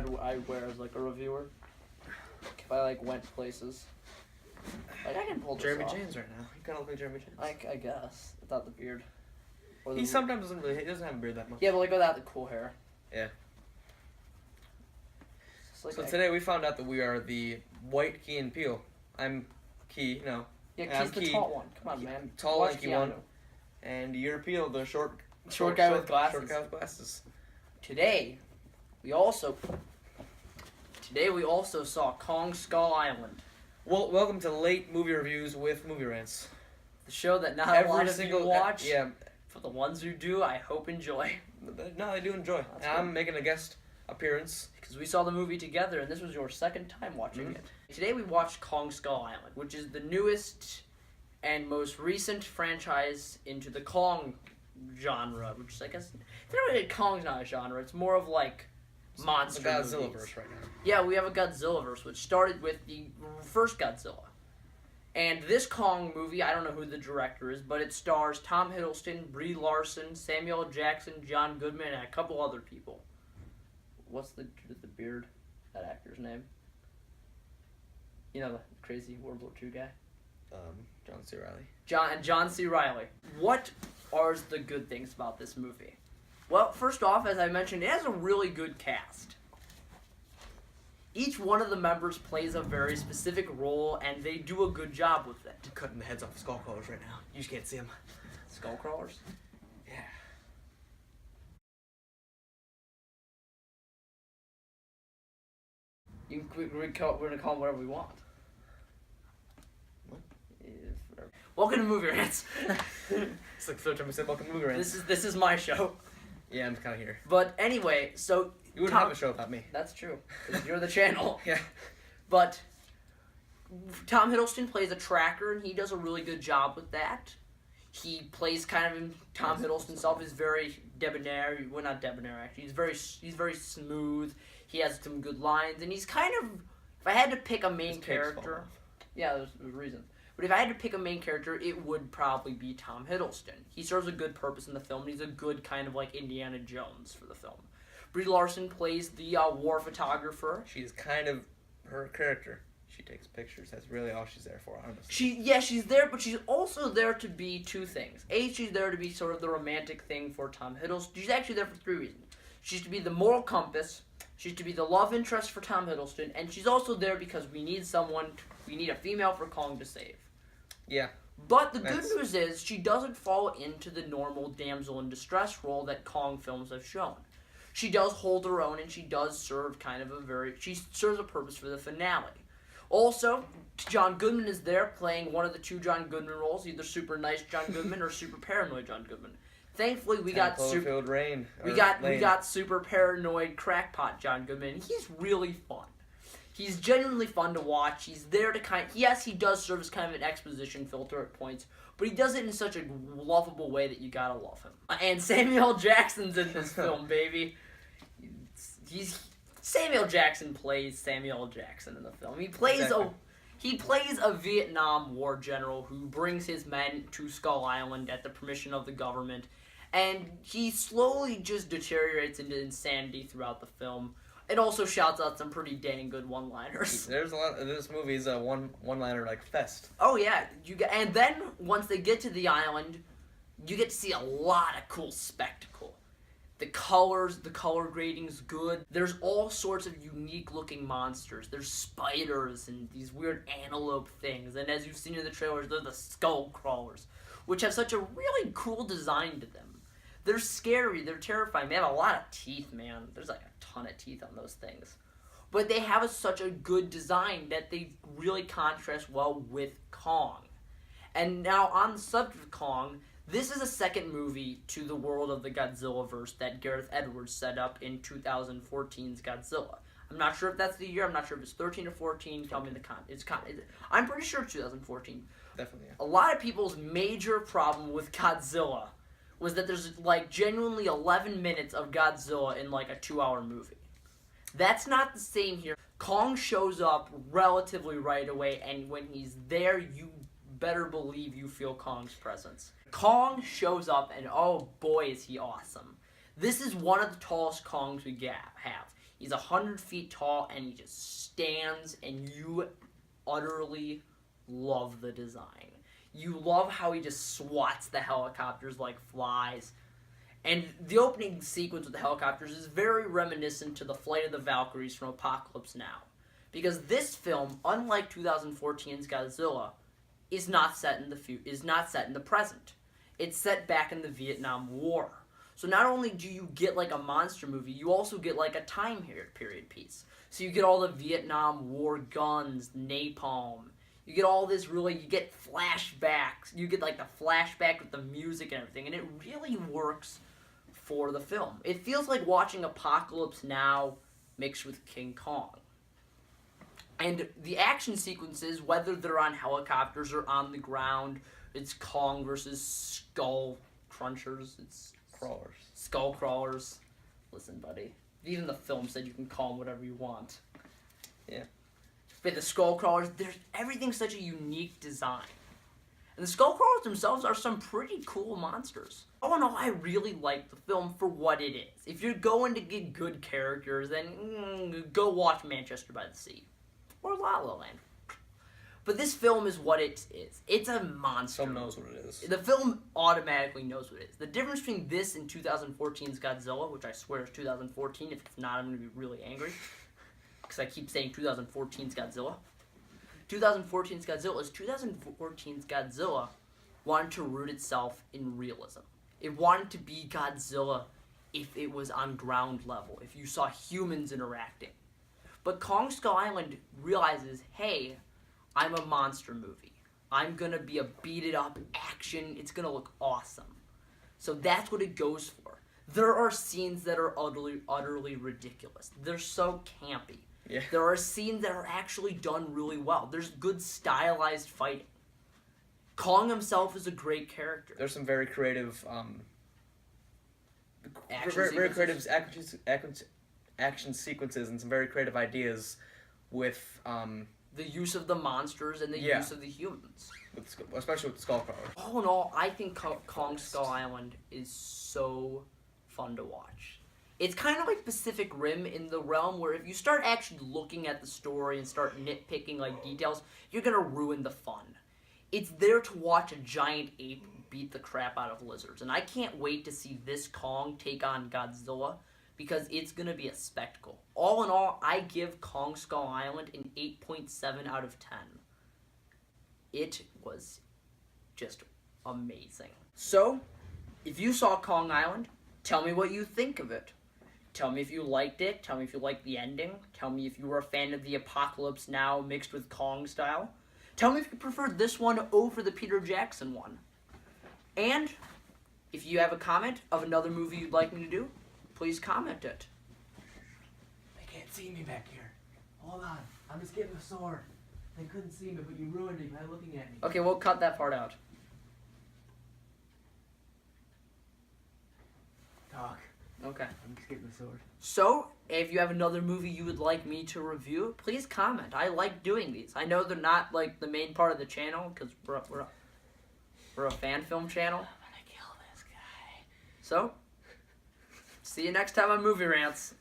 I'd wear as like a reviewer if I like went places. Like I can pull this Jeremy off. James right now. You kind of look like Jeremy James. I guess without the beard. Or He sometimes doesn't really. He doesn't have a beard that much. Yeah, but like without the cool hair. Yeah. Like So today we found out that we are the white Key and Peele. I'm Key, no. Yeah, Key's the tall one. Come on, man. Tall, Watch lanky Keanu. one. And you're Peele, the short guy with glasses. Short guy with glasses. Today, we also saw Kong Skull Island, Well, welcome to Late Movie Reviews with Movie Rants. the show that not a lot of you watch. Yeah. For the ones who do, I hope enjoy. No, I do enjoy. That's And I'm good. making a guest appearance. Because we saw the movie together, and this was your second time watching it. Today we watched Kong Skull Island, which is the newest and most recent franchise into the Kong genre, which is, I guess, Kong's not a genre. It's more of like monster The Godzilla movies. verse right now. Yeah, we have a Godzilla verse, which started with the first Godzilla. And this Kong movie, I don't know who the director is, but it stars Tom Hiddleston, Brie Larson, Samuel L. Jackson, John Goodman, and a couple other people. What's the beard? That actor's name? You know, the crazy World War II guy? John C. Reilly. John C. Reilly. What are the good things about this movie? Well, first off, as I mentioned, it has a really good cast. Each one of the members plays a very specific role, and they do a good job with it. I'm cutting the heads off skull crawlers right now. You just can't see them. Skull crawlers? Yeah. We're gonna call them whatever we want. What? Welcome to Movie Rants. It's like the third time we said welcome to Movie Rants. This is my show. Yeah, I'm kind of here. But anyway, so You wouldn't have a show without me. That's true. 'Cause you're the channel. Yeah. But Tom Hiddleston plays a tracker, and he does a really good job with that. He plays kind of Tom Hiddleston himself is very debonair. Well, not debonair actually. He's very smooth. He has some good lines, and he's kind of. If I had to pick a main character, yeah, there's reasons. But if I had to pick a main character, it would probably be Tom Hiddleston. He serves a good purpose in the film. And he's a good kind of like Indiana Jones for the film. Brie Larson plays the war photographer. She's kind of her character. She takes pictures. That's really all she's there for, honestly. She's there, but she's also there to be two things. A, she's there to be sort of the romantic thing for Tom Hiddleston. She's actually there for three reasons. She's to be the moral compass. She's to be the love interest for Tom Hiddleston, and she's also there because we need a female for Kong to save. Yeah. But the good news is she doesn't fall into the normal damsel in distress role that Kong films have shown. She does hold her own, and she does serve she serves a purpose for the finale. Also, John Goodman is there playing one of the two John Goodman roles, either super nice John Goodman or super paranoid John Goodman. Thankfully, we got super paranoid crackpot John Goodman. He's really fun. He's genuinely fun to watch. He's there to yes, he does serve as kind of an exposition filter at points, but he does it in such a lovable way that you gotta love him. And Samuel L. Jackson's in this film, baby. Samuel Jackson plays Samuel L. Jackson in the film. He plays a Vietnam War general who brings his men to Skull Island at the permission of the government, and he slowly just deteriorates into insanity throughout the film. It also shouts out some pretty dang good one-liners. There's a lot. This movie is a one-liner like fest. Oh yeah, and then once they get to the island, you get to see a lot of cool spectacle. The color grading's good. There's all sorts of unique-looking monsters. There's spiders and these weird antelope things, and as you've seen in the trailers, they're the skull crawlers, which have such a really cool design to them. They're scary. They're terrifying. They have a lot of teeth, man. There's like a ton of teeth on those things. But they have such a good design that they really contrast well with Kong. And now on the subject of Kong, this is a second movie to the world of the Godzillaverse that Gareth Edwards set up in 2014's Godzilla. I'm not sure if that's the year. I'm not sure if it's 13 or 14. Tell me in the comments. I'm pretty sure it's 2014. Definitely. Yeah. A lot of people's major problem with Godzilla was that there's like genuinely 11 minutes of Godzilla in like a 2-hour movie. That's not the same here. Kong shows up relatively right away, and when he's there, you better believe you feel Kong's presence. Kong shows up, and oh boy is he awesome. This is one of the tallest Kongs we have. He's 100 feet tall, and he just stands, and you utterly love the design. You love how he just swats the helicopters like flies. And the opening sequence with the helicopters is very reminiscent to the Flight of the Valkyries from Apocalypse Now. Because this film, unlike 2014's Godzilla, is not set in the present. It's set back in the Vietnam War. So not only do you get like a monster movie, you also get like a time period piece. So you get all the Vietnam War guns, napalm. You get all this you get flashbacks. You get like the flashback with the music and everything. And it really works for the film. It feels like watching Apocalypse Now mixed with King Kong. And the action sequences, whether they're on helicopters or on the ground, it's Kong versus Skull Crunchers. It's Crawlers. Skull Crawlers. Listen, buddy. Even the film said you can call them whatever you want. Yeah. But the Skull Crawlers, everything's such a unique design. And the Skull Crawlers themselves are some pretty cool monsters. All in all, I really like the film for what it is. If you're going to get good characters, then go watch Manchester by the Sea. Or La La Land. But this film is what it is. It's a monster. The film knows what it is. The film automatically knows what it is. The difference between this and 2014's Godzilla, which I swear is 2014. If it's not, I'm going to be really angry. Because I keep saying 2014's Godzilla. 2014's Godzilla is 2014's Godzilla wanted to root itself in realism. It wanted to be Godzilla if it was on ground level, if you saw humans interacting. But Kong Skull Island realizes, hey, I'm a monster movie. I'm going to be a beat-it-up action. It's going to look awesome. So that's what it goes for. There are scenes that are utterly ridiculous. They're so campy. Yeah. There are scenes that are actually done really well. There's good stylized fighting. Kong himself is a great character. There's some very creative, action sequences and some very creative ideas with the use of the monsters and the use of the humans. Especially with the Skull Crawlers. All in all, I think Kong Skull Island is so fun to watch. It's kind of like Pacific Rim in the realm where if you start actually looking at the story and start nitpicking like details, you're gonna ruin the fun. It's there to watch a giant ape beat the crap out of lizards, and I can't wait to see this Kong take on Godzilla because it's gonna be a spectacle. All in all, I give Kong Skull Island an 8.7 out of 10. It was just amazing. So, if you saw Kong Island, tell me what you think of it. Tell me if you liked it. Tell me if you liked the ending. Tell me if you were a fan of the Apocalypse Now mixed with Kong style. Tell me if you preferred this one over the Peter Jackson one. And if you have a comment of another movie you'd like me to do, please comment it. They can't see me back here. Hold on. I'm just getting the sword. They couldn't see me, but you ruined it by looking at me. Okay, we'll cut that part out. Talk. Okay. I'm just getting the sword. So, if you have another movie you would like me to review, please comment. I like doing these. I know they're not like the main part of the channel because we're a fan film channel. I'm gonna kill this guy. So, see you next time on Movie Rants.